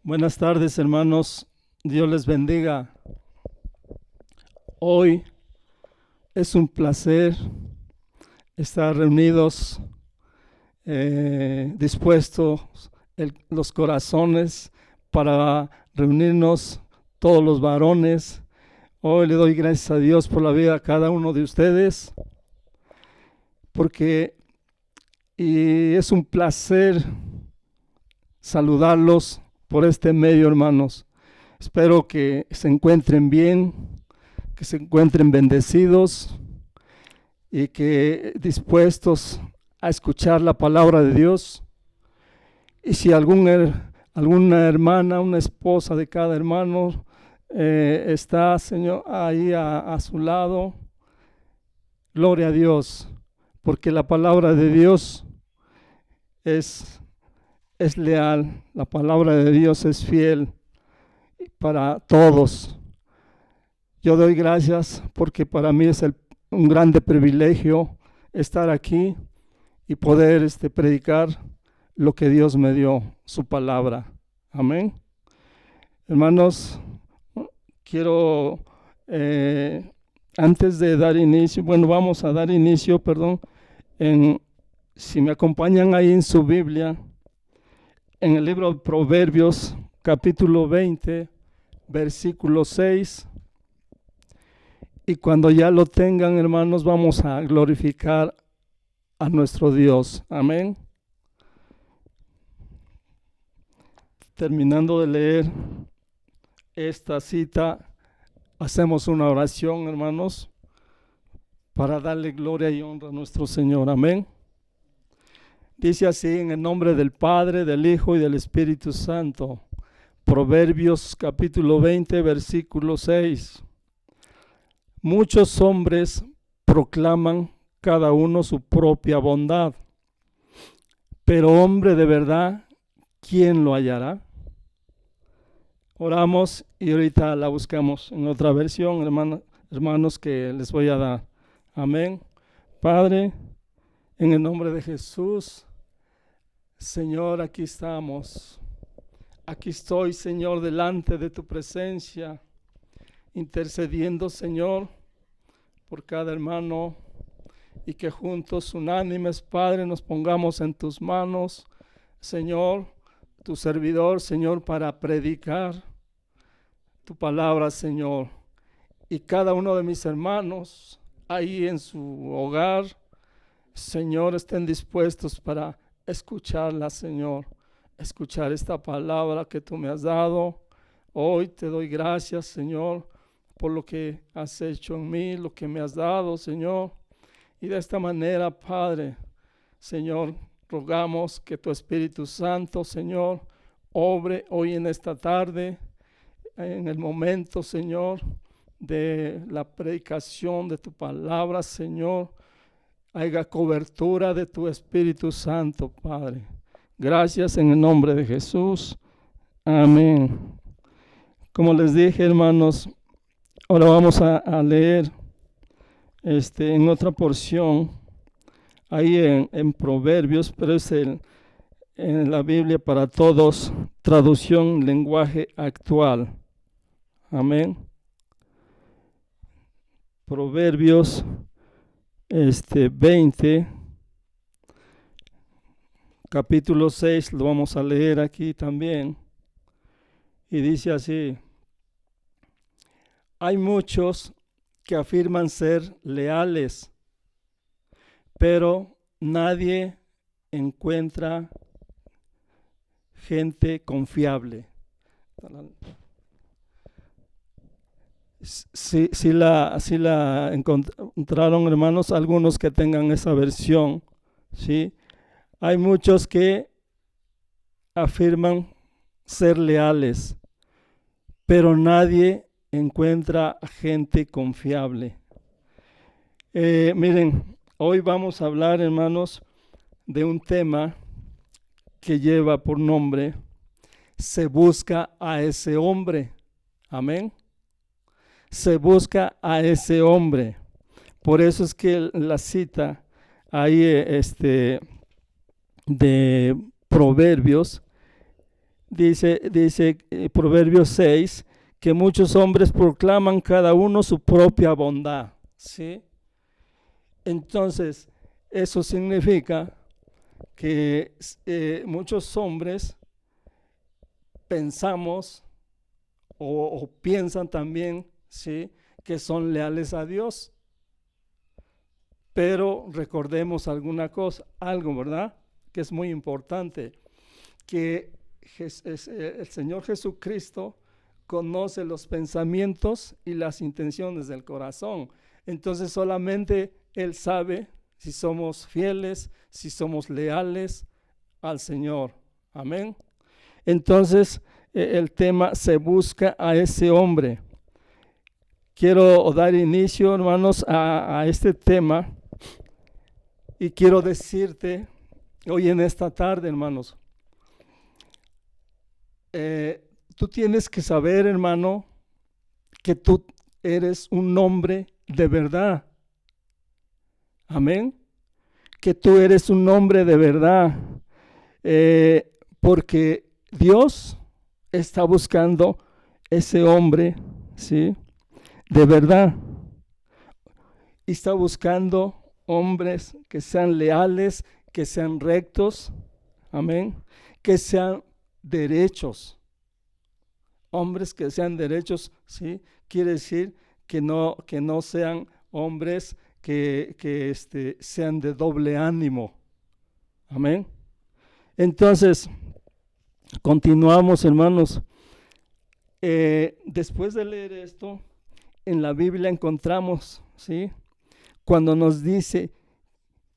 Buenas tardes, hermanos. Dios les bendiga. Hoy es un placer estar reunidos, dispuestos los corazones para reunirnos todos los varones. Hoy le doy gracias a Dios por la vida de cada uno de ustedes, y es un placer saludarlos por este medio, hermanos. Espero que se encuentren bien, que se encuentren bendecidos y que dispuestos a escuchar la palabra de Dios. Y si alguna hermana, una esposa de cada hermano está, Señor, ahí a su lado, gloria a Dios, porque la palabra de Dios es leal, la palabra de Dios es fiel para todos. Yo doy gracias porque para mí es un grande privilegio estar aquí y poder predicar lo que Dios me dio, su palabra. Amén. Hermanos, quiero, antes de dar inicio, vamos a dar inicio, si me acompañan ahí en su Biblia, en el libro de Proverbios, capítulo 20, versículo 6. Y cuando ya lo tengan, hermanos, vamos a glorificar a nuestro Dios. Amén. Terminando de leer esta cita, hacemos una oración, hermanos, para darle gloria y honra a nuestro Señor. Amén. Dice así, en el nombre del Padre, del Hijo y del Espíritu Santo. Proverbios capítulo 20, versículo 6. Muchos hombres proclaman cada uno su propia bondad, pero hombre de verdad, ¿quién lo hallará? Oramos y ahorita la buscamos en otra versión, hermanos, que les voy a dar. Amén. Padre, en el nombre de Jesús, Señor, aquí estamos. Aquí estoy, Señor, delante de tu presencia, intercediendo, Señor, por cada hermano, y que juntos, unánimes, Padre, nos pongamos en tus manos, Señor, tu servidor, Señor, para predicar tu palabra, Señor. Y cada uno de mis hermanos, ahí en su hogar, Señor, estén dispuestos para escucharla, Señor, escuchar esta palabra que tú me has dado. Hoy te doy gracias, Señor, por lo que has hecho en mí, lo que me has dado, Señor. Y de esta manera, Padre, Señor, rogamos que tu Espíritu Santo, Señor, obre hoy en esta tarde, en el momento, Señor, de la predicación de tu palabra, Señor. Haya cobertura de tu Espíritu Santo, Padre. Gracias en el nombre de Jesús. Amén. Como les dije, hermanos, ahora vamos a leer en otra porción, ahí en Proverbios, pero es en la Biblia para Todos, traducción lenguaje actual. Amén. Proverbios 20, capítulo 6, lo vamos a leer aquí también. Y dice así: hay muchos que afirman ser leales, pero nadie encuentra gente confiable. Si la encontraron, hermanos, algunos que tengan esa versión, ¿sí? Hay muchos que afirman ser leales, pero nadie encuentra gente confiable. Miren, hoy vamos a hablar, hermanos, de un tema que lleva por nombre: se busca a ese hombre. Amén. Se busca a ese hombre. Por eso es que la cita ahí de Proverbios, dice Proverbios 6, que muchos hombres proclaman cada uno su propia bondad, ¿sí? Entonces, eso significa que muchos hombres pensamos o piensan también, ¿sí?, que son leales a Dios. Pero recordemos algo, ¿verdad?, que es muy importante, que el Señor Jesucristo conoce los pensamientos y las intenciones del corazón. Entonces solamente Él sabe si somos fieles, si somos leales al Señor. Amén. Entonces el tema se busca a ese hombre. Quiero dar inicio, hermanos, a este tema, y quiero decirte hoy en esta tarde, hermanos, tú tienes que saber, hermano, que tú eres un hombre de verdad. Amén. Que tú eres un hombre de verdad. Porque Dios está buscando ese hombre, ¿sí?, de verdad. Y está buscando hombres que sean leales, que sean rectos. Amén. Que sean derechos. Hombres que sean derechos, ¿sí? Quiere decir que no sean hombres que sean de doble ánimo. Amén. Entonces, continuamos, hermanos. Después de leer esto, en la Biblia encontramos, ¿sí?, cuando nos dice,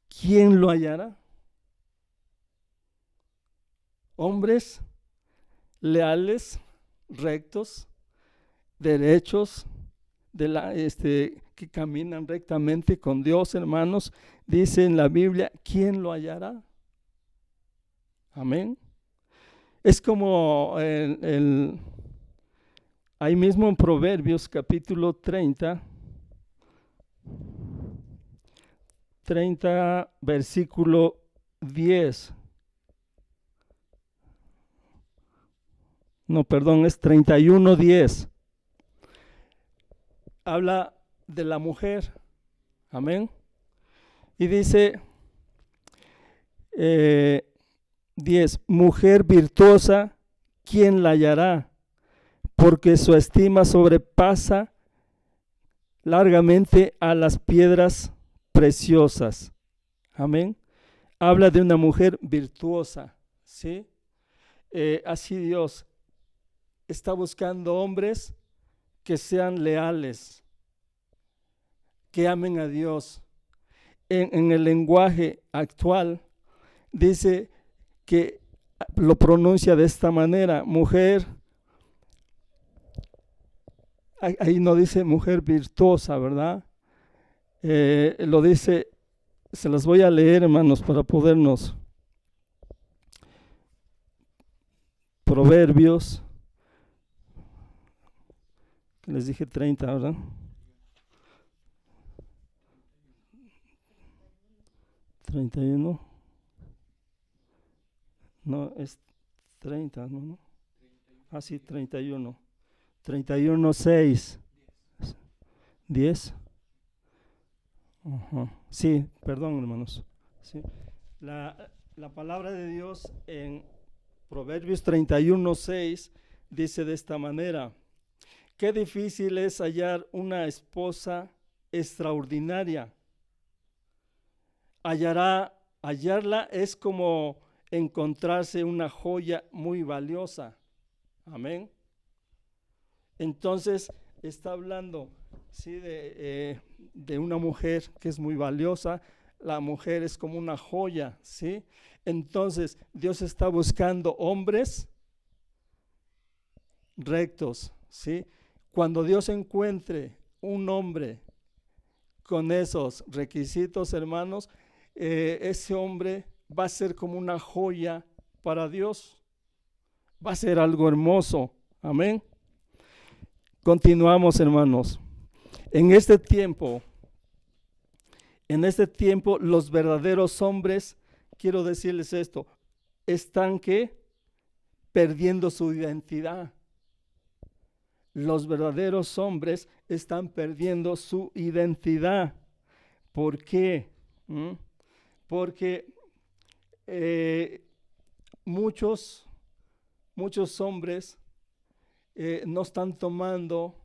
¿quién lo hallará? Hombres leales, rectos, derechos, que caminan rectamente con Dios, hermanos. Dice en la Biblia, ¿quién lo hallará? Amén. Es como ahí mismo en Proverbios capítulo 30, versículo 10. No, perdón, es 31:10. Habla de la mujer. Amén. Y dice 10, mujer virtuosa, ¿quién la hallará? Porque su estima sobrepasa largamente a las piedras preciosas. Amén. Habla de una mujer virtuosa, ¿sí? Así Dios está buscando hombres que sean leales, que amen a Dios. En el lenguaje actual dice que lo pronuncia de esta manera, mujer. Ahí no dice mujer virtuosa, ¿verdad? Lo dice, se las voy a leer, hermanos, para podernos. Proverbios, que les dije 30, ¿verdad? ¿31? No, es 30, ¿no? Ah, sí, 31. 31:6. 10. Sí, perdón, hermanos. Sí. La palabra de Dios en Proverbios 31:6 dice de esta manera: qué difícil es hallar una esposa extraordinaria. Hallarla es como encontrarse una joya muy valiosa. Amén. Entonces está hablando, ¿sí?, de una mujer que es muy valiosa. La mujer es como una joya, ¿sí? Entonces Dios está buscando hombres rectos, ¿sí? Cuando Dios encuentre un hombre con esos requisitos, hermanos, ese hombre va a ser como una joya para Dios. Va a ser algo hermoso. Amén. Continuamos, hermanos. En este tiempo En este tiempo los verdaderos hombres, quiero decirles esto, están ¿qué? Perdiendo su identidad. Los verdaderos hombres están perdiendo su identidad. ¿Por qué? Porque muchos hombres no están tomando,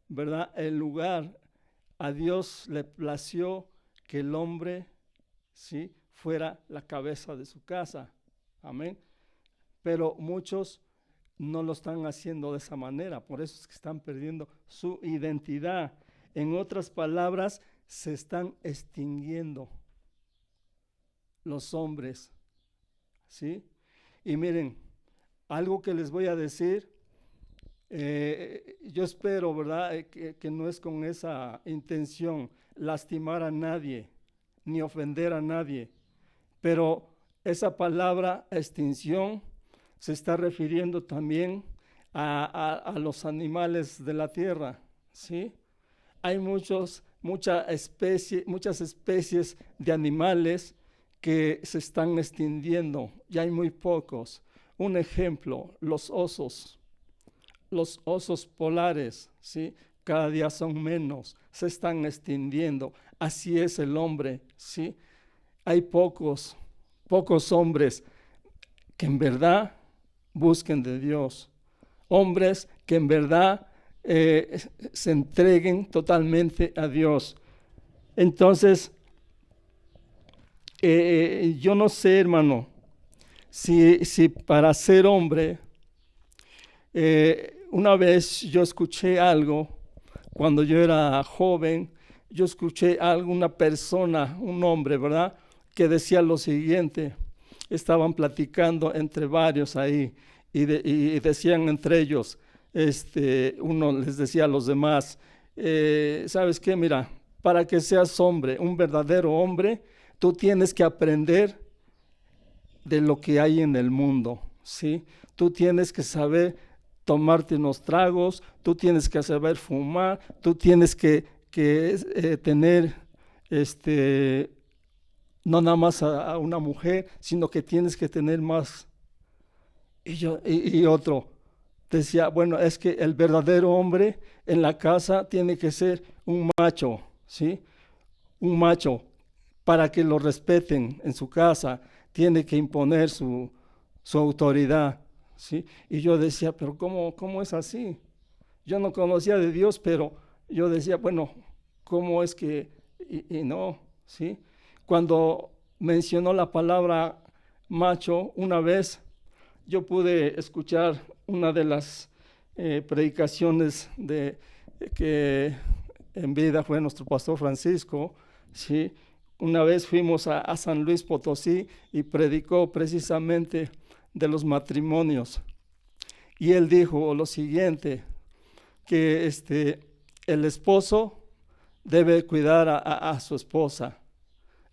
¿verdad?, el lugar. A Dios le plació que el hombre, ¿sí?, fuera la cabeza de su casa. Amén. Pero muchos no lo están haciendo de esa manera. Por eso es que están perdiendo su identidad. En otras palabras, se están extinguiendo los hombres, ¿sí? Y miren, algo que les voy a decir, yo espero, ¿verdad?, que no es con esa intención lastimar a nadie, ni ofender a nadie, pero esa palabra extinción se está refiriendo también a los animales de la tierra, ¿sí? Hay muchas especies de animales que se están extinguiendo, ya hay muy pocos. Un ejemplo, los osos polares, ¿sí?, cada día son menos, se están extinguiendo. Así es el hombre, ¿sí? Hay pocos hombres que en verdad busquen de Dios, hombres que en verdad se entreguen totalmente a Dios. Entonces, yo no sé, hermano, si para ser hombre, una vez yo escuché algo, cuando yo era joven, yo escuché a alguna persona, un hombre, ¿verdad?, que decía lo siguiente. Estaban platicando entre varios ahí y decían entre ellos, uno les decía a los demás, ¿sabes qué? Mira, para que seas hombre, un verdadero hombre, tú tienes que aprender de lo que hay en el mundo, ¿sí? Tú tienes que saber tomarte unos tragos, tú tienes que saber fumar, tú tienes que tener, no nada más a una mujer, sino que tienes que tener más. Y otro decía, bueno, es que el verdadero hombre en la casa tiene que ser un macho, ¿sí? Un macho, para que lo respeten en su casa, tiene que imponer su autoridad, ¿sí? Y yo decía, pero ¿cómo es así? Yo no conocía de Dios, pero yo decía, bueno, ¿cómo es que? Y no, ¿sí? Cuando mencionó la palabra macho una vez, yo pude escuchar una de las predicaciones que en vida fue nuestro pastor Francisco, ¿sí? Una vez fuimos a San Luis Potosí y predicó precisamente de los matrimonios. Y él dijo lo siguiente, que el esposo debe cuidar a su esposa,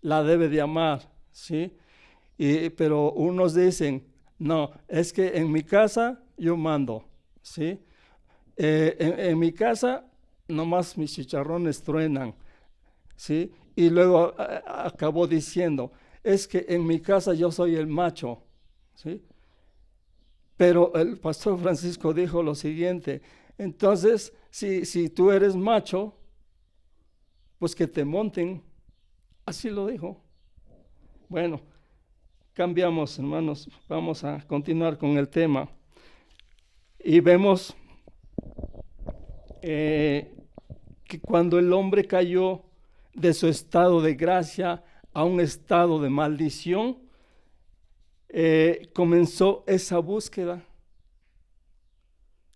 la debe de amar, ¿sí? Pero unos dicen, no, es que en mi casa yo mando, ¿sí? En mi casa nomás mis chicharrones truenan, ¿sí? Y luego acabó diciendo, es que en mi casa yo soy el macho, ¿sí? Pero el pastor Francisco dijo lo siguiente, entonces si tú eres macho, pues que te monten, así lo dijo. Bueno, cambiamos, hermanos, vamos a continuar con el tema. Y vemos que cuando el hombre cayó de su estado de gracia a un estado de maldición, comenzó esa búsqueda.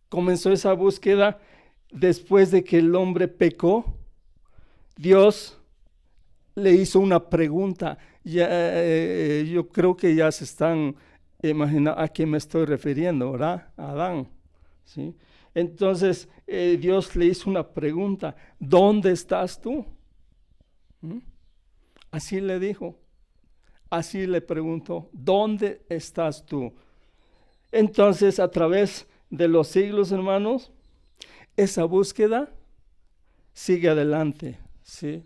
Comenzó esa búsqueda después de que el hombre pecó. Dios le hizo una pregunta. Yo creo que ya se están imaginando a quién me estoy refiriendo, ¿verdad? A Adán, ¿sí? Entonces Dios le hizo una pregunta, ¿dónde estás tú? Así le dijo, así le preguntó, ¿dónde estás tú? Entonces, a través de los siglos, hermanos, esa búsqueda sigue adelante, ¿sí?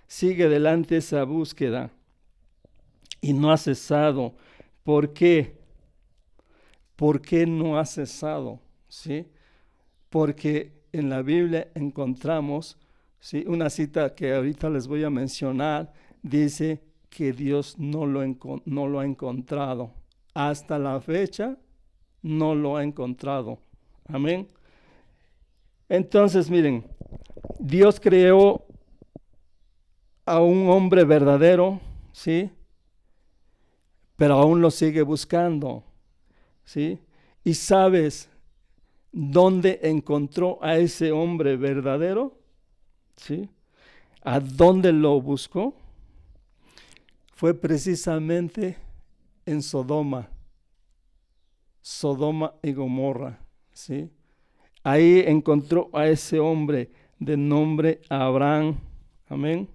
sigue adelante esa búsqueda y no ha cesado. ¿Por qué? ¿Por qué no ha cesado? ¿Sí? Porque en la Biblia encontramos, ¿sí?, una cita que ahorita les voy a mencionar, dice que Dios no lo ha encontrado. Hasta la fecha no lo ha encontrado. Amén. Entonces, miren, Dios creó a un hombre verdadero, ¿sí? Pero aún lo sigue buscando, ¿sí? Y sabes dónde encontró a ese hombre verdadero, ¿sí? ¿A dónde lo buscó? Fue precisamente en Sodoma y Gomorra, ¿sí? Ahí encontró a ese hombre de nombre Abraham, amén.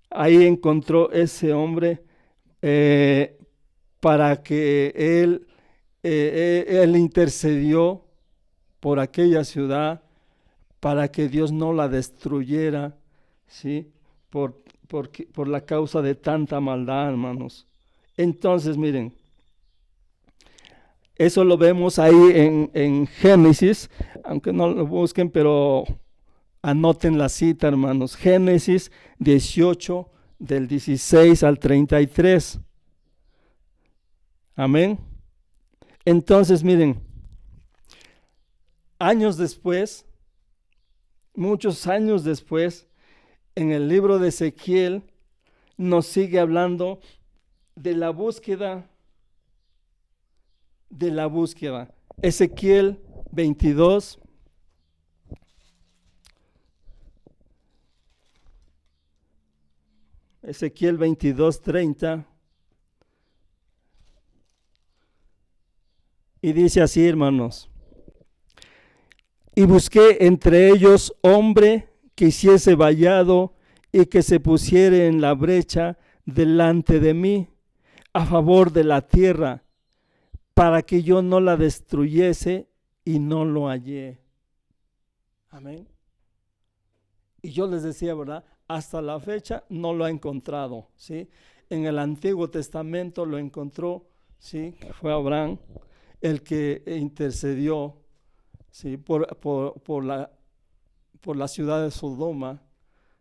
Ahí encontró ese hombre para que él intercedió por aquella ciudad, para que Dios no la destruyera, ¿sí? Por la causa de tanta maldad, hermanos. Entonces, miren, eso lo vemos ahí en Génesis, aunque no lo busquen, pero anoten la cita, hermanos. Génesis 18, del 16 al 33. Amén. Entonces, miren, años después, muchos años después, en el libro de Ezequiel, nos sigue hablando de la búsqueda. Ezequiel 22. Ezequiel 22:30. Y dice así, hermanos: y busqué entre ellos hombre que hiciese vallado y que se pusiere en la brecha delante de mí a favor de la tierra, para que yo no la destruyese, y no lo hallé. Amén. Y yo les decía, ¿verdad? Hasta la fecha no lo ha encontrado, ¿sí? En el Antiguo Testamento lo encontró, ¿sí? Fue Abraham el que intercedió, ¿sí?, por la ciudad de Sodoma,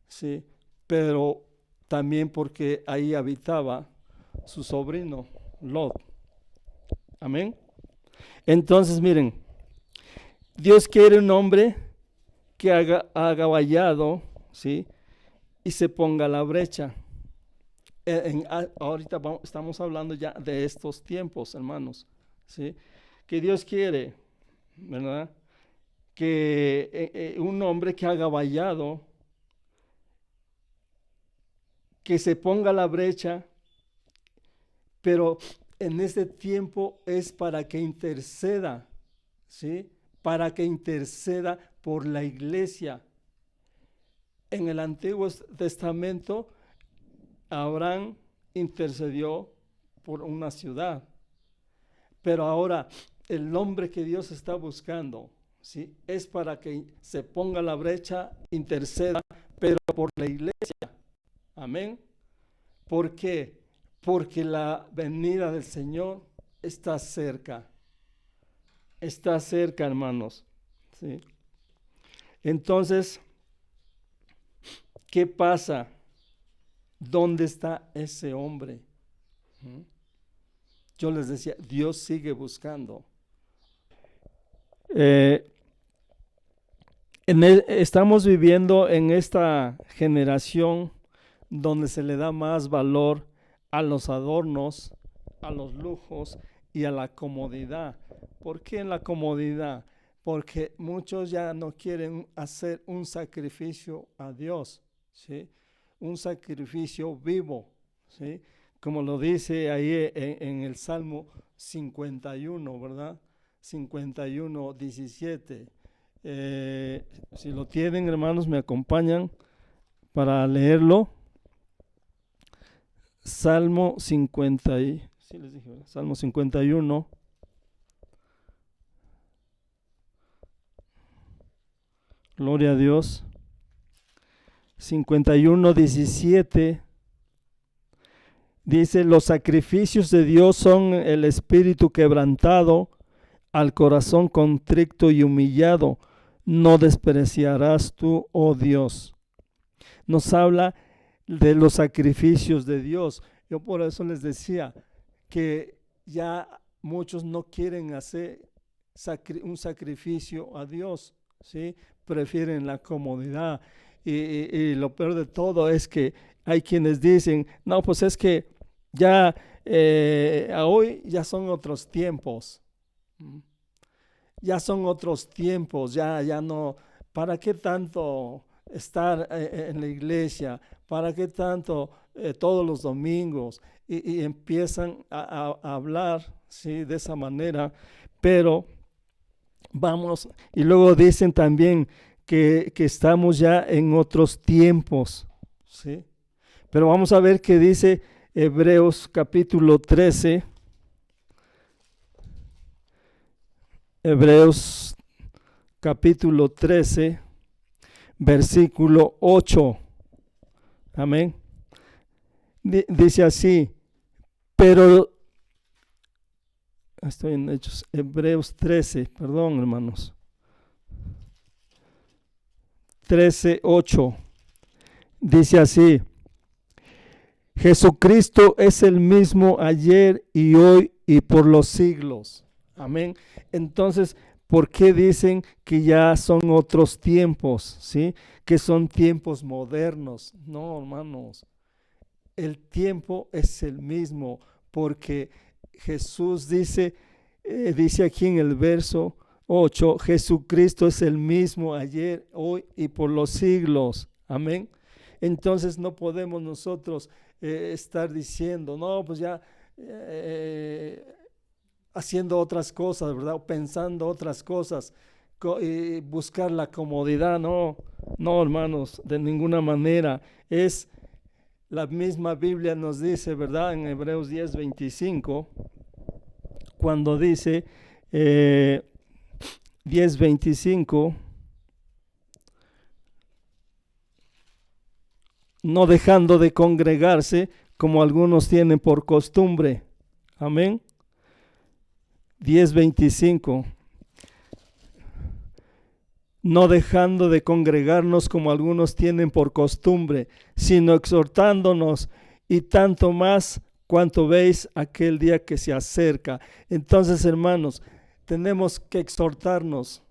¿sí? Pero también porque ahí habitaba su sobrino Lot. Amén. Entonces, miren, Dios quiere un hombre que haga vallado, ¿sí?, y se ponga a la brecha. Ahorita estamos hablando ya de estos tiempos, hermanos, ¿sí? Que Dios quiere, ¿verdad?, que un hombre que haga vallado, que se ponga a la brecha, pero en este tiempo es para que interceda, ¿sí? Para que interceda por la iglesia. En el Antiguo Testamento, Abraham intercedió por una ciudad, pero ahora el hombre que Dios está buscando, ¿sí?, es para que se ponga la brecha, interceda, pero por la iglesia. Amén. ¿Por qué? Porque la venida del Señor está cerca. Está cerca, hermanos, ¿sí? Entonces, ¿qué pasa? ¿Dónde está ese hombre? Yo les decía, Dios sigue buscando. Estamos viviendo en esta generación donde se le da más valor a los adornos, a los lujos y a la comodidad. ¿Por qué en la comodidad? Porque muchos ya no quieren hacer un sacrificio a Dios, ¿sí? Un sacrificio vivo, ¿sí? Como lo dice ahí en el Salmo 51, ¿verdad? 51, 17. Si lo tienen, hermanos, me acompañan para leerlo. Salmo 50 sí les dije, Salmo 51. Gloria a Dios. 51:17 dice: los sacrificios de Dios son el espíritu quebrantado, al corazón contrito y humillado, no despreciarás tú, oh Dios. Nos habla de los sacrificios de Dios. Yo por eso les decía que ya muchos no quieren hacer un sacrificio a Dios, ¿sí? Prefieren la comodidad. Y lo peor de todo es que hay quienes dicen, no, pues es que ya hoy ya son otros tiempos. Ya son otros tiempos, ya no, ¿para qué tanto estar en la iglesia? ¿Para qué tanto todos los domingos? Y empiezan a hablar, ¿sí? De esa manera, pero vamos, y luego dicen también que estamos ya en otros tiempos, ¿sí? Pero vamos a ver qué dice Hebreos capítulo 13. Hebreos capítulo 13, versículo 8. Amén. Dice así, pero, estoy en Hechos, Hebreos 13, perdón hermanos. 13:8. Dice así: Jesucristo es el mismo ayer y hoy y por los siglos. Amén. Entonces, ¿por qué dicen que ya son otros tiempos? ¿Sí? Que son tiempos modernos. No, hermanos. El tiempo es el mismo, porque Jesús dice aquí en el verso 8, Jesucristo es el mismo ayer, hoy y por los siglos. Amén. Entonces no podemos nosotros estar diciendo, no, pues ya haciendo otras cosas, ¿verdad? O pensando otras cosas, y buscar la comodidad. No, no, hermanos, de ninguna manera. Es la misma Biblia nos dice, ¿verdad? En Hebreos 10:25, cuando dice 10:25, no dejando de congregarse como algunos tienen por costumbre. Amén. 10:25. No dejando de congregarnos como algunos tienen por costumbre, sino exhortándonos, y tanto más cuanto veis aquel día que se acerca. Entonces, hermanos, tenemos que exhortarnos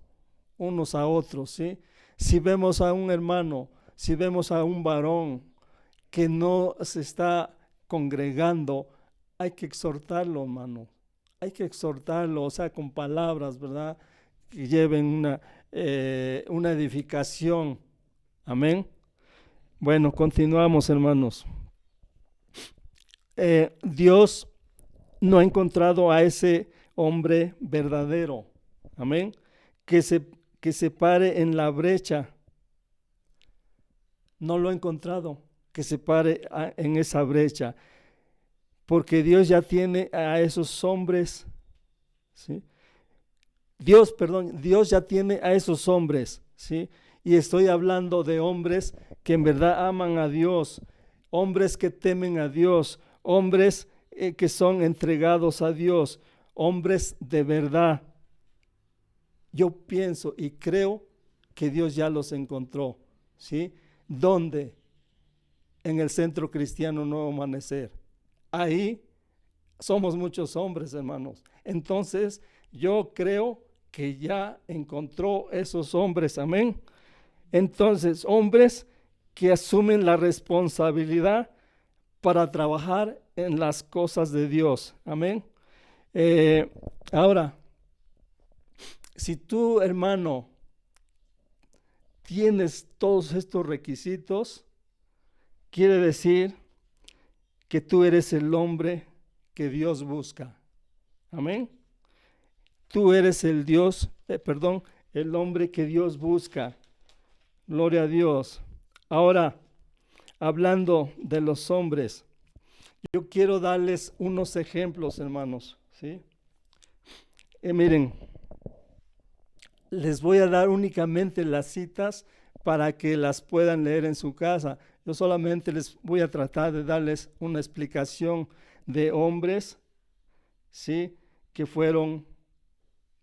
unos a otros, ¿sí? Si vemos a un hermano, si vemos a un varón que no se está congregando, hay que exhortarlo, hermano. Hay que exhortarlo, o sea, con palabras, ¿verdad? Que lleven una edificación. Amén. Bueno, continuamos, hermanos. Dios no ha encontrado a ese hombre verdadero. Amén. Que se pare en la brecha. No lo ha encontrado, que se pare en esa brecha. Porque Dios ya tiene a esos hombres, ¿sí? Dios ya tiene a esos hombres, ¿sí? Y estoy hablando de hombres que en verdad aman a Dios, hombres que temen a Dios, hombres que son entregados a Dios, hombres de verdad. Yo pienso y creo que Dios ya los encontró, ¿sí? ¿Dónde? En el Centro Cristiano Nuevo Amanecer. Ahí somos muchos hombres, hermanos. Entonces, yo creo que ya encontró esos hombres, amén. Entonces, hombres que asumen la responsabilidad para trabajar en las cosas de Dios, amén. Ahora, si tú, hermano, tienes todos estos requisitos, quiere decir que tú eres el hombre que Dios busca. Amén. Tú eres el el hombre que Dios busca. Gloria a Dios. Ahora, hablando de los hombres, yo quiero darles unos ejemplos, hermanos, ¿sí? Miren, les voy a dar únicamente las citas para que las puedan leer en su casa. Yo solamente les voy a tratar de darles una explicación de hombres, ¿sí?, que fueron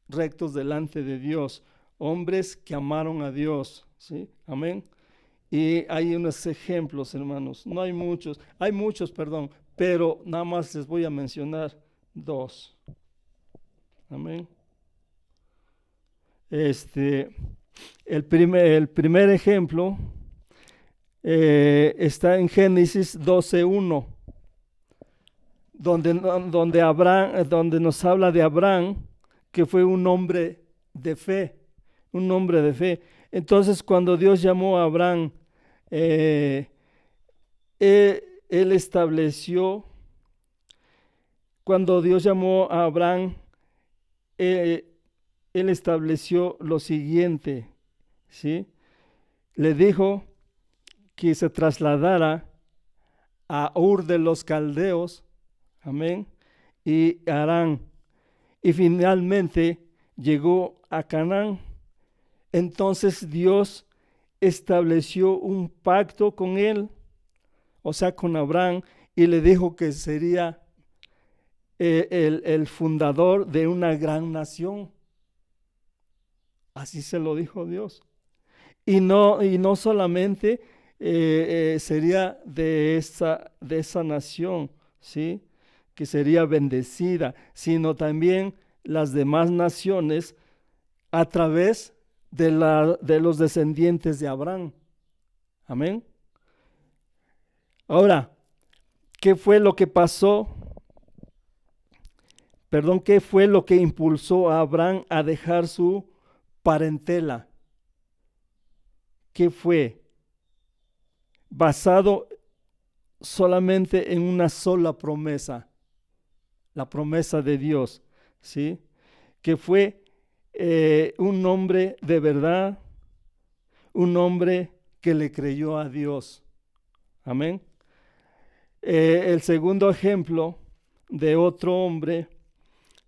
rectos delante de Dios, hombres que amaron a Dios, ¿sí? Amén. Y hay unos ejemplos, hermanos, no hay muchos, perdón, pero nada más les voy a mencionar dos. Amén. El primer ejemplo está en Génesis 12:1, donde nos habla de Abraham, que fue un hombre de fe, un hombre de fe. Entonces, cuando Dios llamó a Abraham, él estableció, cuando Dios llamó a Abraham, él estableció lo siguiente, ¿sí? Le dijo que se trasladara a Ur de los Caldeos, amén, y Harán, y finalmente llegó a Canaán. Entonces Dios estableció un pacto con él, o sea, con Abraham, y le dijo que sería el fundador de una gran nación. Así se lo dijo Dios. Y no solamente sería de esa nación, ¿sí?, que sería bendecida, sino también las demás naciones a través de los descendientes de Abraham. Amén. Ahora, ¿qué fue lo que pasó? Perdón, ¿qué fue lo que impulsó a Abraham a dejar su parentela? ¿Qué fue? Basado solamente en una sola promesa, la promesa de Dios, ¿sí?, que fue un hombre de verdad, un hombre que le creyó a Dios. Amén. El segundo ejemplo de otro hombre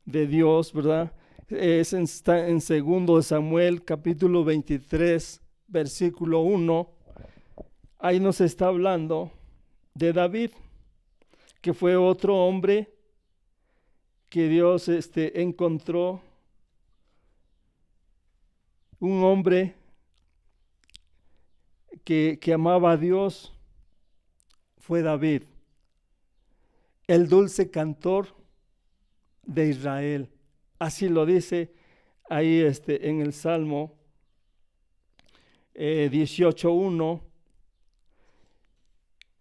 de Dios, ¿verdad?, está en 2 Samuel capítulo 23, versículo 1. Ahí nos está hablando de David, que fue otro hombre que Dios encontró, un hombre que amaba a Dios, fue David, el dulce cantor de Israel. Así lo dice ahí en el Salmo 18:1.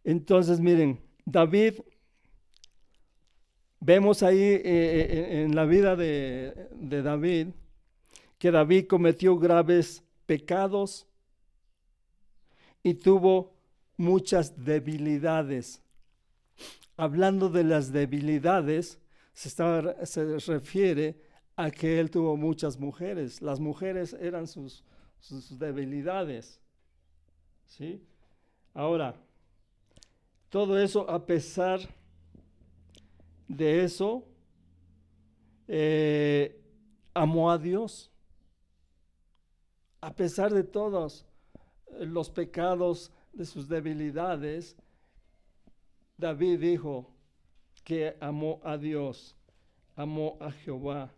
Entonces, miren, David, vemos ahí en la vida de David, que David cometió graves pecados y tuvo muchas debilidades. Hablando de las debilidades, se refiere a que él tuvo muchas mujeres. Las mujeres eran sus debilidades, ¿sí? Ahora, todo eso, a pesar de eso, amó a Dios. A pesar de todos los pecados, de sus debilidades, David dijo que amó a Dios, amó a Jehová,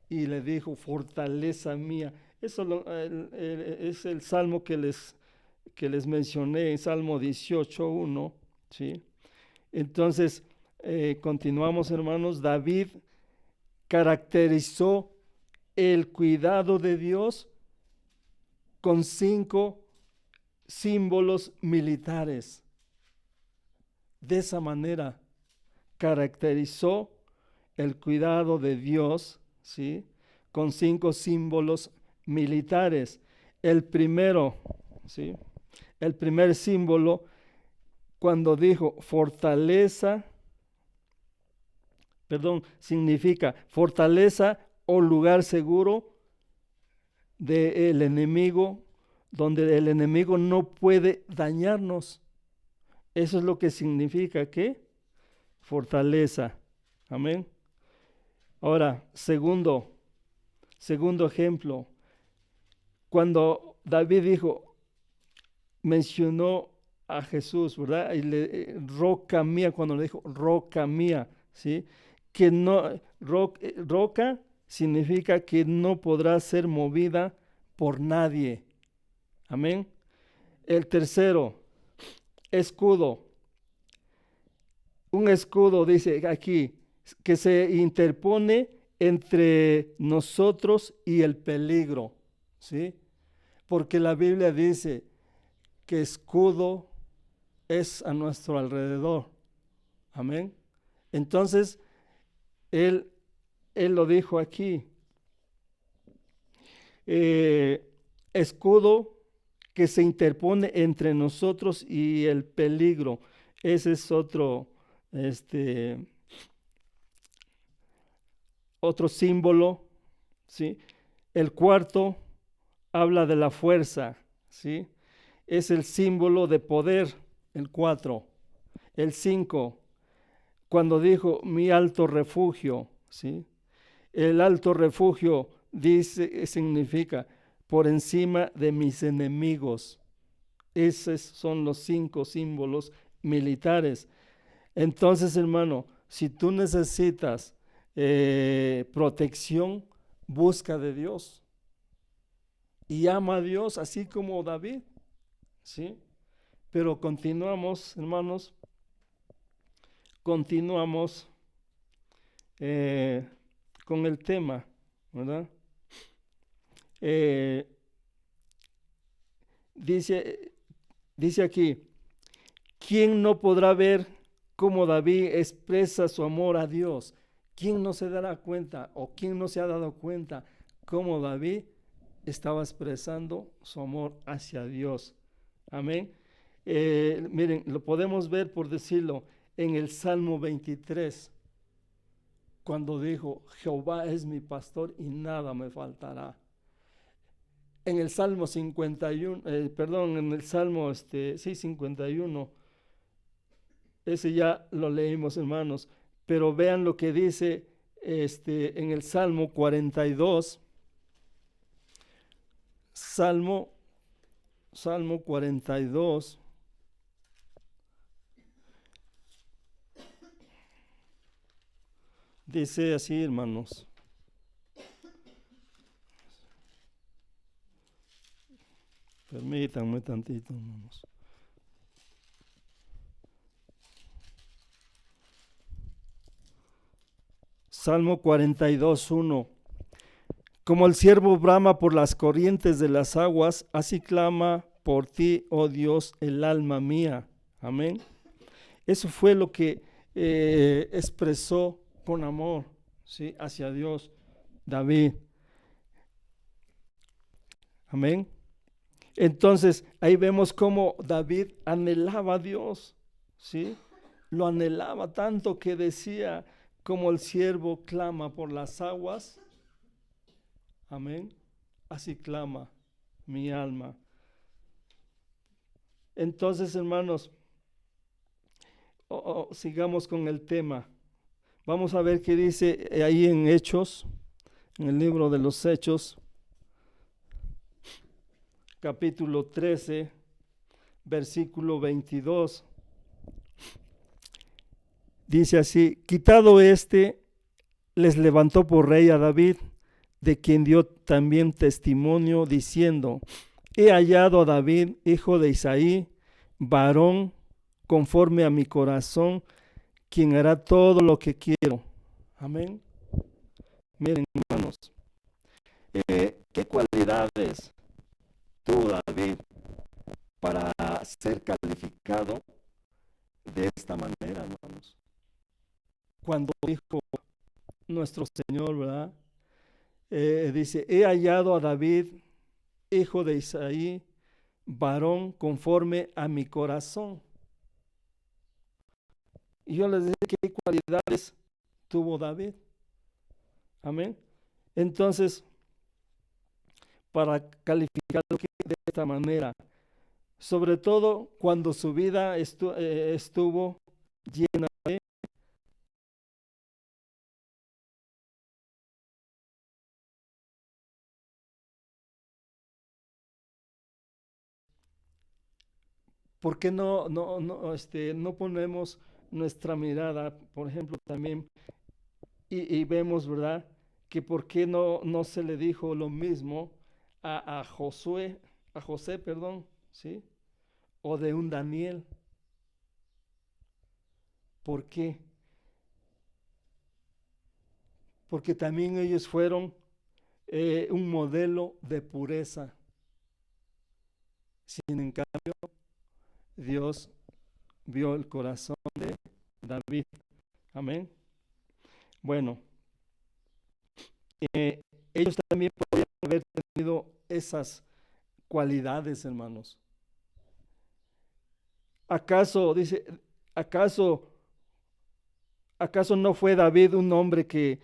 y le dijo: fortaleza mía. Eso es el salmo que les mencioné, Salmo 18:1, ¿sí? Entonces, continuamos, hermanos. David caracterizó el cuidado de Dios con 5 símbolos militares. De esa manera caracterizó el cuidado de Dios, ¿sí?, con 5 símbolos militares. El primero, ¿sí?, el primer símbolo, cuando dijo significa fortaleza o lugar seguro del enemigo, donde el enemigo no puede dañarnos. Eso es lo que significa, ¿qué? Fortaleza. Amén. Ahora, segundo ejemplo, cuando David dijo: mencionó a Jesús, ¿verdad? Y roca mía, cuando le dijo roca mía, ¿sí? Que no, roca significa que no podrá ser movida por nadie. Amén. El tercero, escudo. Un escudo, dice aquí, que se interpone entre nosotros y el peligro, ¿sí? Porque la Biblia dice que escudo es a nuestro alrededor. Amén. Entonces, él, él lo dijo aquí. Escudo que se interpone entre nosotros y el peligro. Ese es otro símbolo, ¿sí? El cuarto habla de la fuerza, ¿sí? Es el símbolo de poder, el 4. El 5, cuando dijo mi alto refugio, ¿sí? El alto refugio dice, significa por encima de mis enemigos. Esos son los 5 símbolos militares. Entonces, hermano, si tú necesitas protección, busca de Dios y ama a Dios, así como David, ¿sí? Pero continuamos, hermanos, continuamos con el tema, ¿verdad? Eh, dice, dice aquí, ¿quién no podrá ver cómo David expresa su amor a Dios? ¿Quién no se dará cuenta o quién no se ha dado cuenta cómo David estaba expresando su amor hacia Dios? Amén. Miren, lo podemos ver, por decirlo, en el Salmo 23, cuando dijo, Jehová es mi pastor y nada me faltará. En el Salmo 51, en el Salmo 51, ese ya lo leímos, hermanos, pero vean lo que dice en el Salmo 42, Salmo 42, dice así, hermanos. Permítanme tantito, hermanos. Salmo 42, 1. Como el ciervo brama por las corrientes de las aguas, así clama por ti, oh Dios, el alma mía. Amén. Eso fue lo que expresó con amor, ¿sí? Hacia Dios David. Amén. Entonces, ahí vemos cómo David anhelaba a Dios, ¿sí? Lo anhelaba tanto que decía, como el siervo clama por las aguas, amén, así clama mi alma. Entonces, hermanos, sigamos con el tema. Vamos a ver qué dice ahí en Hechos, en el libro de los Hechos, capítulo 13, versículo 22. Dice así, quitado les levantó por rey a David, de quien dio también testimonio, diciendo, he hallado a David, hijo de Isaí, varón conforme a mi corazón, quien hará todo lo que quiero. Amén. Miren, hermanos, ¿qué cualidades tuvo David para ser calificado de esta manera, hermanos? Cuando dijo nuestro Señor, ¿verdad? Dice, he hallado a David, hijo de Isaí, varón conforme a mi corazón. Y yo les dije qué cualidades tuvo David. Amén. Entonces, para calificarlo de esta manera, sobre todo cuando su vida estuvo llena de ¿Por qué no ponemos nuestra mirada, por ejemplo, también, y vemos, ¿verdad? Que por qué no se le dijo lo mismo a José, perdón, ¿sí? O de un Daniel. ¿Por qué? Porque también ellos fueron un modelo de pureza. Sin en cambio, Dios vio el corazón de David. Amén. Bueno, ellos también podrían haber tenido esas cualidades, hermanos. ¿Acaso, dice, acaso, acaso no fue David un hombre que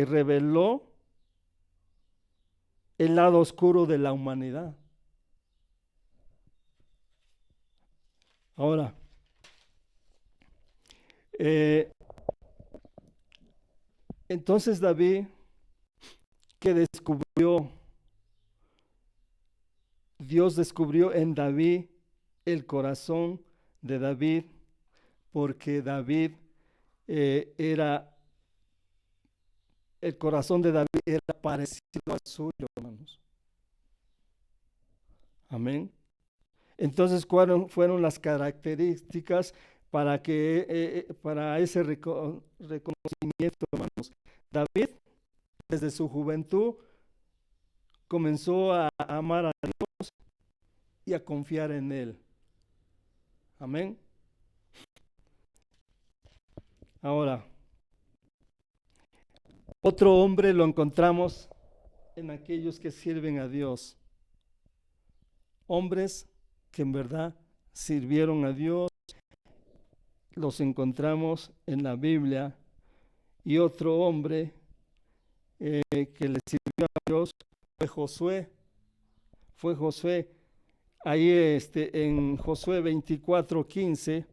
reveló el lado oscuro de la humanidad? Ahora, eh, entonces David, que descubrió, Dios descubrió en David el corazón de David, porque David era, el corazón de David era parecido al suyo, hermanos. Amén. Entonces, ¿cuáles fueron las características para ese reconocimiento, hermanos? David, desde su juventud, comenzó a amar a Dios y a confiar en Él. Amén. Ahora, otro hombre lo encontramos en aquellos que sirven a Dios. Hombres que en verdad sirvieron a Dios, los encontramos en la Biblia. Y otro hombre que le sirvió a Dios fue Josué. Fue Josué. Ahí en Josué 24:15,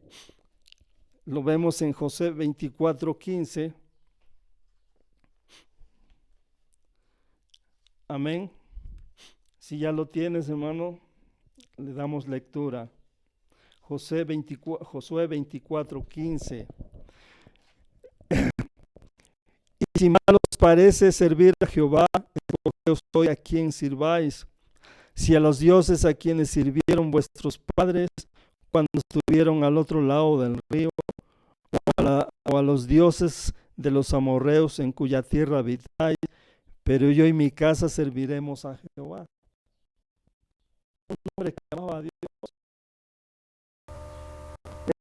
lo vemos en Josué 24:15. Amén. Si ya lo tienes, hermano, le damos lectura. Josué 24:15. Y si mal os parece servir a Jehová, escogeos hoy a quien sirváis. Si a los dioses a quienes sirvieron vuestros padres cuando estuvieron al otro lado del río, o a los dioses de los amorreos en cuya tierra habitáis, pero yo y mi casa serviremos a Jehová. Un hombre que amaba a Dios.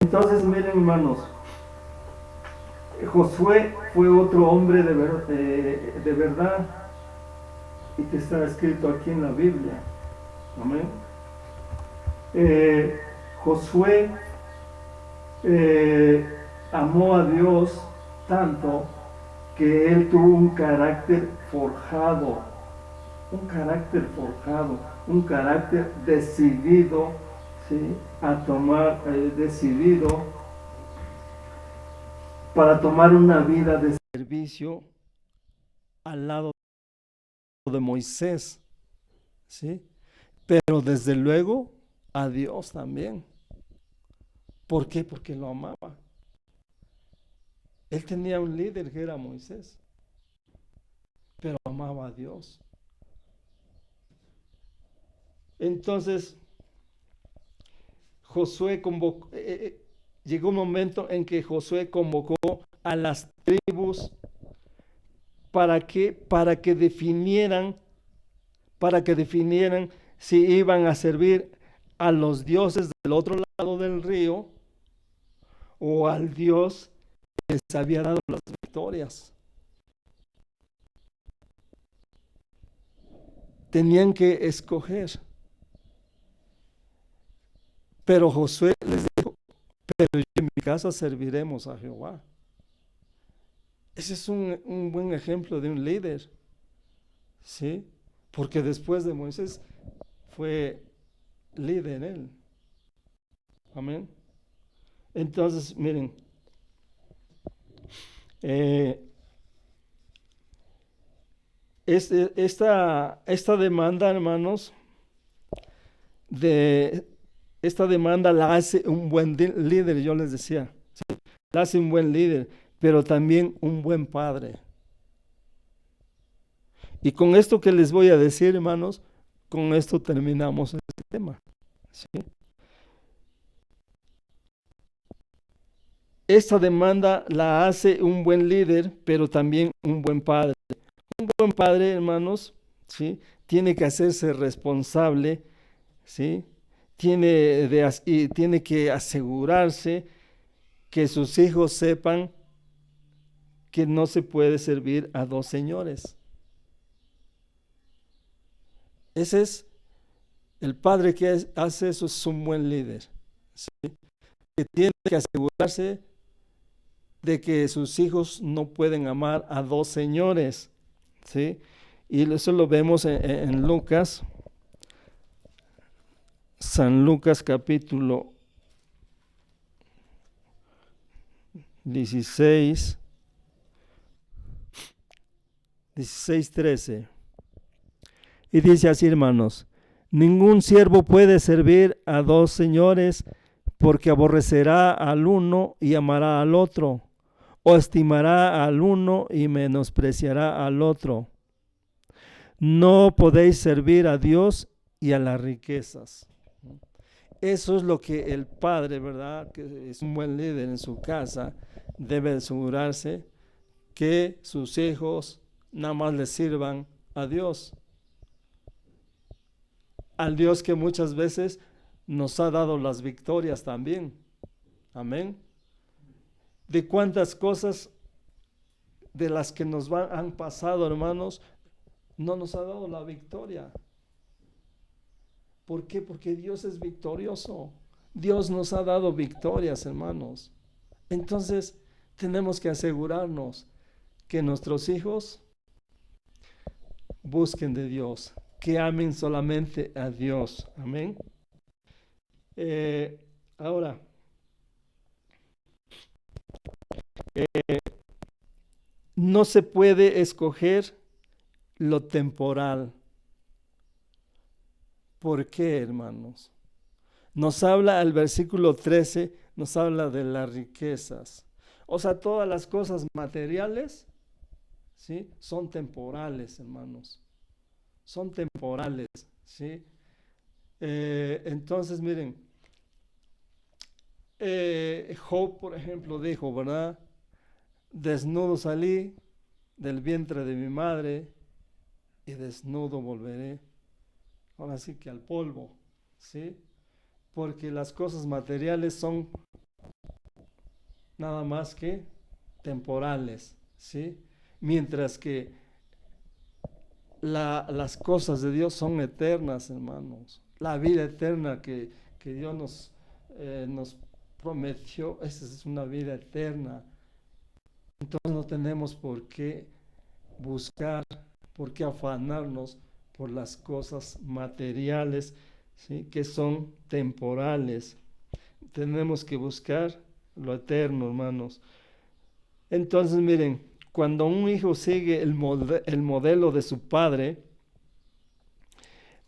Entonces, miren, hermanos, Josué fue otro hombre de verdad, y que está escrito aquí en la Biblia. Amén. Josué amó a Dios tanto que él tuvo un carácter forjado, un carácter decidido, ¿sí? Decidido para tomar una vida de servicio al lado de Moisés, ¿sí? Pero desde luego a Dios también. ¿Por qué? Porque lo amaba. Él tenía un líder que era Moisés, pero amaba a Dios. Entonces, Josué convocó, llegó un momento en que Josué convocó a las tribus para que definieran si iban a servir a los dioses del otro lado del río o al Dios que les había dado las victorias. Tenían que escoger. Pero Josué les dijo, pero en mi casa serviremos a Jehová. Ese es un buen ejemplo de un líder, ¿sí? Porque después de Moisés fue líder él. Amén. Entonces, miren, esta demanda, hermanos, de esta demanda la hace un buen líder, yo les decía. ¿Sí? La hace un buen líder, pero también un buen padre. Y con esto que les voy a decir, hermanos, con esto terminamos este tema. ¿Sí? Esta demanda la hace un buen líder, pero también un buen padre. Un buen padre, hermanos, ¿sí? Tiene que hacerse responsable, ¿sí? Y tiene que asegurarse que sus hijos sepan que no se puede servir a dos señores. Ese es el padre que hace eso, es un buen líder, ¿sí? Que tiene que asegurarse de que sus hijos no pueden amar a dos señores, ¿sí? Y eso lo vemos en Lucas, San Lucas capítulo 16, 13. Y dice así, hermanos, ningún siervo puede servir a dos señores, porque aborrecerá al uno y amará al otro, o estimará al uno y menospreciará al otro. No podéis servir a Dios y a las riquezas. Eso es lo que el padre, ¿verdad? Que es un buen líder en su casa, debe asegurarse que sus hijos nada más le sirvan a Dios. Al Dios que muchas veces nos ha dado las victorias también. Amén. De cuántas cosas de las que nos han pasado, hermanos, no nos ha dado la victoria. ¿Por qué? Porque Dios es victorioso. Dios nos ha dado victorias, hermanos. Entonces, tenemos que asegurarnos que nuestros hijos busquen de Dios, que amen solamente a Dios. Amén. Ahora, no se puede escoger lo temporal. ¿Por qué, hermanos? Nos habla el versículo 13, nos habla de las riquezas. O sea, todas las cosas materiales, ¿sí? Son temporales, hermanos. Son temporales, ¿sí? Entonces, miren, Job, por ejemplo, dijo, ¿verdad? Desnudo salí del vientre de mi madre y desnudo volveré. Ahora sí que al polvo, ¿sí? Porque las cosas materiales son nada más que temporales, ¿sí? Mientras que las cosas de Dios son eternas, hermanos. La vida eterna que Dios nos prometió, esa es una vida eterna. Entonces no tenemos por qué buscar, por qué afanarnos por las cosas materiales, ¿sí? Que son temporales. Tenemos que buscar lo eterno, hermanos. Entonces, miren, cuando un hijo sigue el modelo de su padre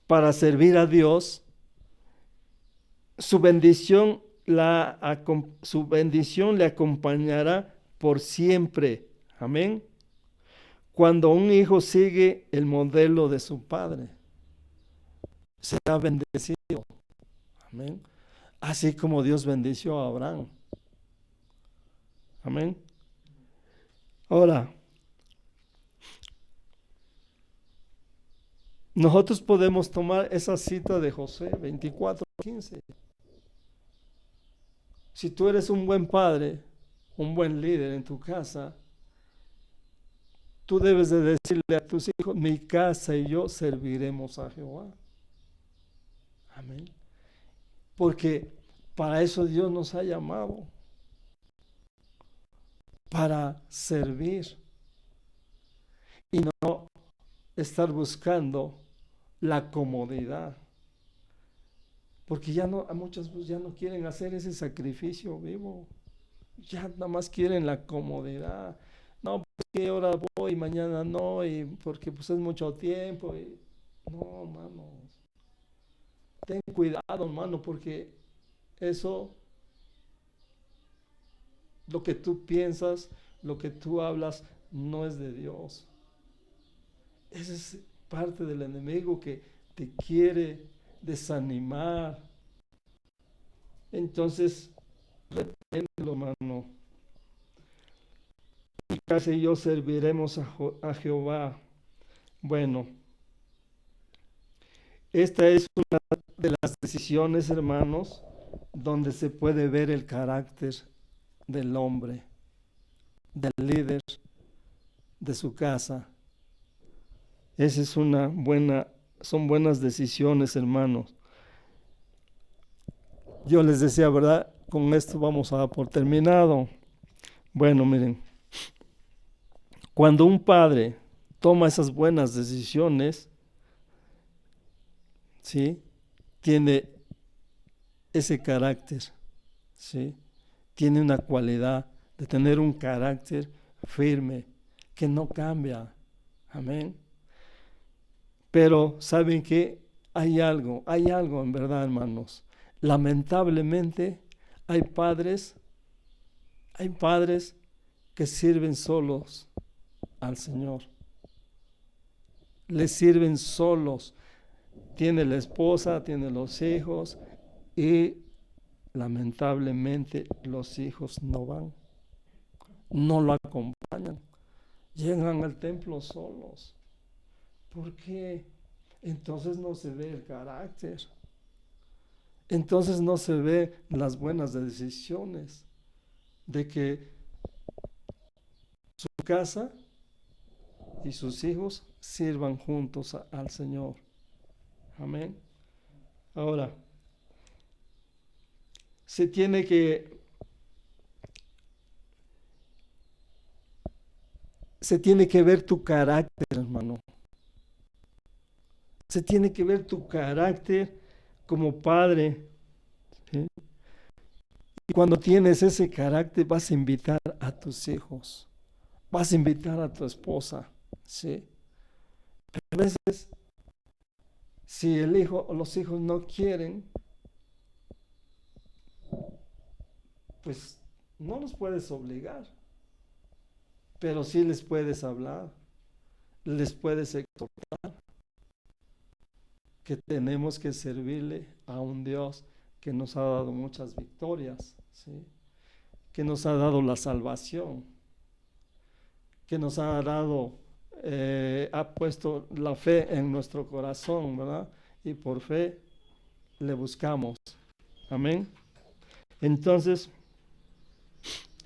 para servir a Dios, su bendición, su bendición le acompañará por siempre. Amén. Cuando un hijo sigue el modelo de su padre, será bendecido. Amén. Así como Dios bendició a Abraham. Amén. Ahora, nosotros podemos tomar esa cita de Josué 24:15. Si tú eres un buen padre, un buen líder en tu casa, tú debes de decirle a tus hijos, mi casa y yo serviremos a Jehová. Amén. Porque para eso Dios nos ha llamado, para servir y no estar buscando la comodidad. Porque ya no, a muchos ya no quieren hacer ese sacrificio vivo. Ya nada más quieren la comodidad. No, pues que ahora voy, mañana no, y porque pues es mucho tiempo. No, hermanos. Ten cuidado, hermano, porque eso, lo que tú piensas, lo que tú hablas, no es de Dios. Esa es parte del enemigo que te quiere desanimar. Entonces, repréndelo, hermano. Mi casa y yo serviremos a Jehová. Bueno, esta es una de las decisiones, hermanos, donde se puede ver el carácter del hombre, del líder de su casa. Esa es son buenas decisiones, hermanos. Yo les decía, ¿verdad? Con esto vamos a dar por terminado. Bueno, miren, cuando un padre toma esas buenas decisiones, ¿sí? Tiene ese carácter, ¿sí? Tiene una cualidad de tener un carácter firme, que no cambia. Amén. Pero ¿saben qué? Hay algo en verdad, hermanos. Lamentablemente hay padres que sirven solos al Señor. Le sirven solos. Tiene la esposa, tiene los hijos y lamentablemente los hijos no van, no lo acompañan, llegan al templo solos. ¿Por qué? Entonces no se ve el carácter. Entonces no se ve las buenas decisiones de que su casa y sus hijos sirvan juntos al Señor. Amén. Ahora, se tiene que ver tu carácter, hermano. Se tiene que ver tu carácter como padre, ¿sí? Y cuando tienes ese carácter vas a invitar a tus hijos, vas a invitar a tu esposa, ¿sí? Pero a veces, si el hijo o los hijos no quieren, pues no los puedes obligar, pero sí les puedes hablar, les puedes exhortar que tenemos que servirle a un Dios que nos ha dado muchas victorias, ¿sí? Que nos ha dado la salvación, que nos ha dado, ha puesto la fe en nuestro corazón, ¿verdad? Y por fe le buscamos. Amén. Entonces,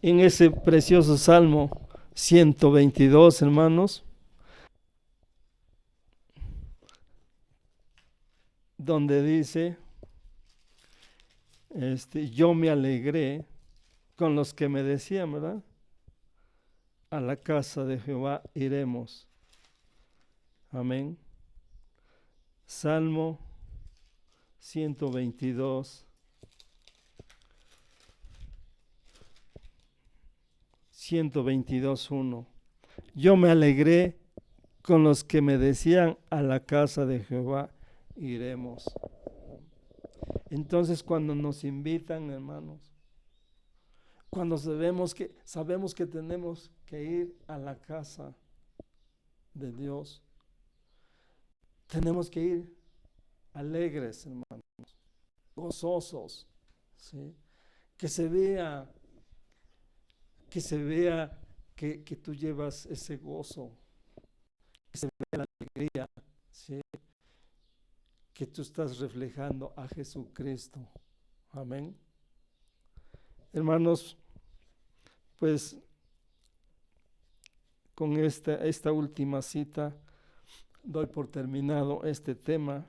en ese precioso Salmo 122, hermanos, donde dice, yo me alegré con los que me decían, ¿verdad? A la casa de Jehová iremos. Amén. Salmo 122. 122:1. Yo me alegré con los que me decían a la casa de Jehová iremos. Entonces cuando nos invitan, hermanos, cuando sabemos que tenemos que ir a la casa de Dios, tenemos que ir alegres, hermanos, gozosos, ¿sí? Que se vea que tú llevas ese gozo, que se vea la alegría, ¿sí? Que tú estás reflejando a Jesucristo. Amén. Hermanos, pues con esta última cita doy por terminado este tema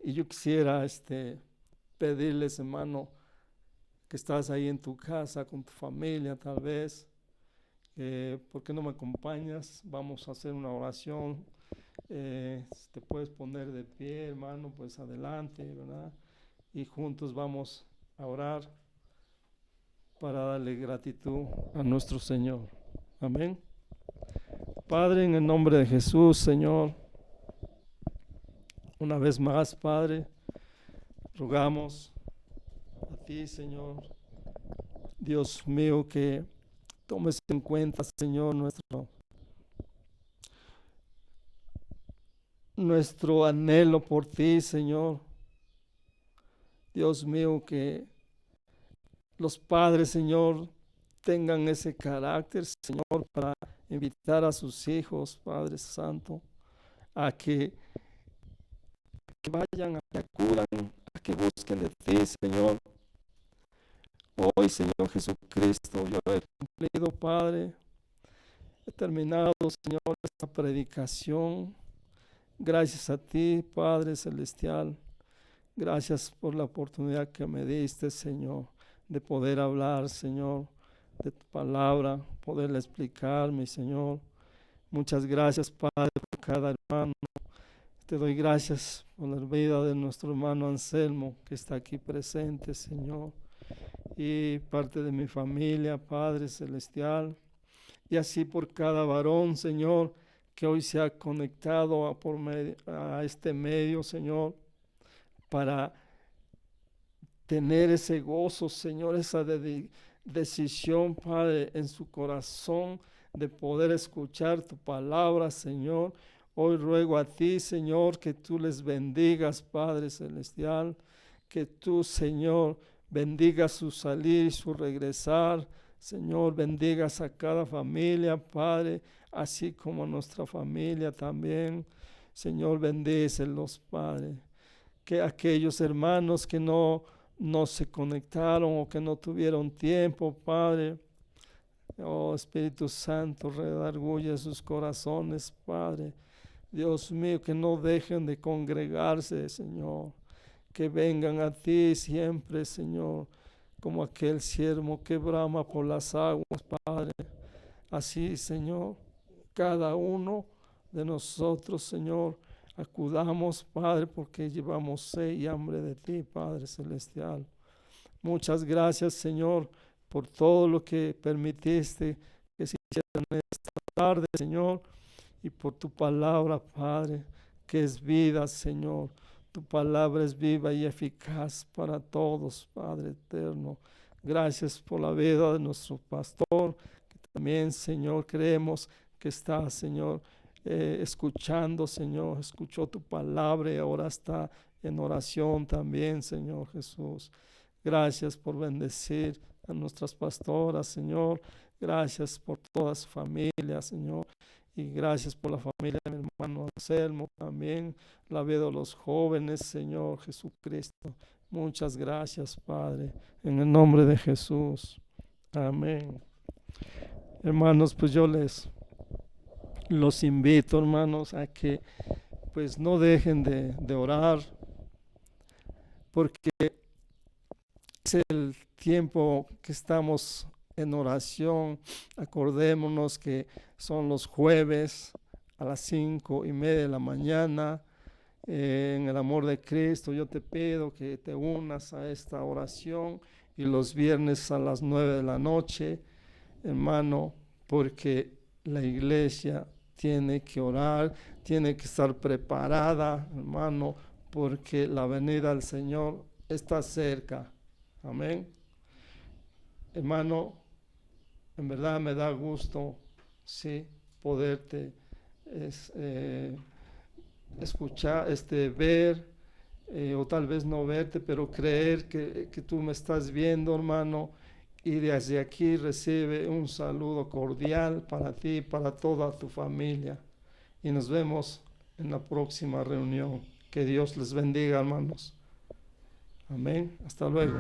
y yo quisiera pedirles, hermano, que estás ahí en tu casa con tu familia tal vez, ¿por qué no me acompañas? Vamos a hacer una oración. Si te puedes poner de pie, hermano, pues adelante, ¿verdad? Y juntos vamos a orar para darle gratitud a nuestro Señor. Amén. Padre, en el nombre de Jesús, Señor, una vez más, Padre, rogamos a ti, Señor. Dios mío, que tomes en cuenta, Señor, nuestro anhelo por ti, Señor. Dios mío, que los padres, Señor, tengan ese carácter, Señor, para invitar a sus hijos, Padre Santo, a que vayan, a que acudan, a que busquen de ti, Señor. Hoy, Señor Jesucristo, yo he cumplido, Padre, he terminado, Señor, esta predicación. Gracias a ti, Padre Celestial. Gracias por la oportunidad que me diste, Señor, de poder hablar, Señor, de tu palabra, poderle explicar, mi Señor. Muchas gracias, Padre, por cada hermano. Te doy gracias por la vida de nuestro hermano Anselmo, que está aquí presente, Señor, y parte de mi familia, Padre Celestial, y así por cada varón, Señor, que hoy se ha conectado a este medio, Señor, para tener ese gozo, Señor, esa decisión, Padre, en su corazón de poder escuchar tu palabra, Señor. Hoy ruego a ti, Señor, que tú les bendigas, Padre Celestial, que tú, Señor, bendigas su salir y su regresar. Señor, bendigas a cada familia, Padre, así como a nuestra familia también. Señor, bendícelos, Padre. Que aquellos hermanos que no se conectaron o que no tuvieron tiempo, Padre, oh Espíritu Santo, redarguye sus corazones, Padre. Dios mío, que no dejen de congregarse, Señor, que vengan a ti siempre, Señor, como aquel siervo que brama por las aguas, Padre. Así, Señor, cada uno de nosotros, Señor, acudamos, Padre, porque llevamos sed y hambre de ti, Padre Celestial. Muchas gracias, Señor, por todo lo que permitiste que se hiciera en esta tarde, Señor, y por tu palabra, Padre, que es vida, Señor. Tu palabra es viva y eficaz para todos, Padre eterno. Gracias por la vida de nuestro pastor, que también, Señor, creemos que está, Señor, escuchando, Señor, escuchó tu palabra y ahora está en oración también, Señor Jesús. Gracias por bendecir a nuestras pastoras, Señor. Gracias por toda su familia, Señor. Y gracias por la familia de mi hermano Anselmo también, la vida de los jóvenes, Señor Jesucristo. Muchas gracias, Padre, en el nombre de Jesús. Amén. Hermanos, pues yo los invito, hermanos, a que pues no dejen de orar, porque es el tiempo que estamos en oración. Acordémonos que son los jueves a las 5:30 de la mañana. En el amor de Cristo, yo te pido que te unas a esta oración, y los viernes a las 9 de la noche, hermano, porque la iglesia tiene que orar, tiene que estar preparada, hermano, porque la venida del Señor está cerca. Amén. Hermano, en verdad me da gusto, sí, poderte escuchar, ver, o tal vez no verte, pero creer que tú me estás viendo, hermano, y desde aquí recibe un saludo cordial para ti y para toda tu familia. Y nos vemos en la próxima reunión. Que Dios les bendiga, hermanos. Amén. Hasta luego.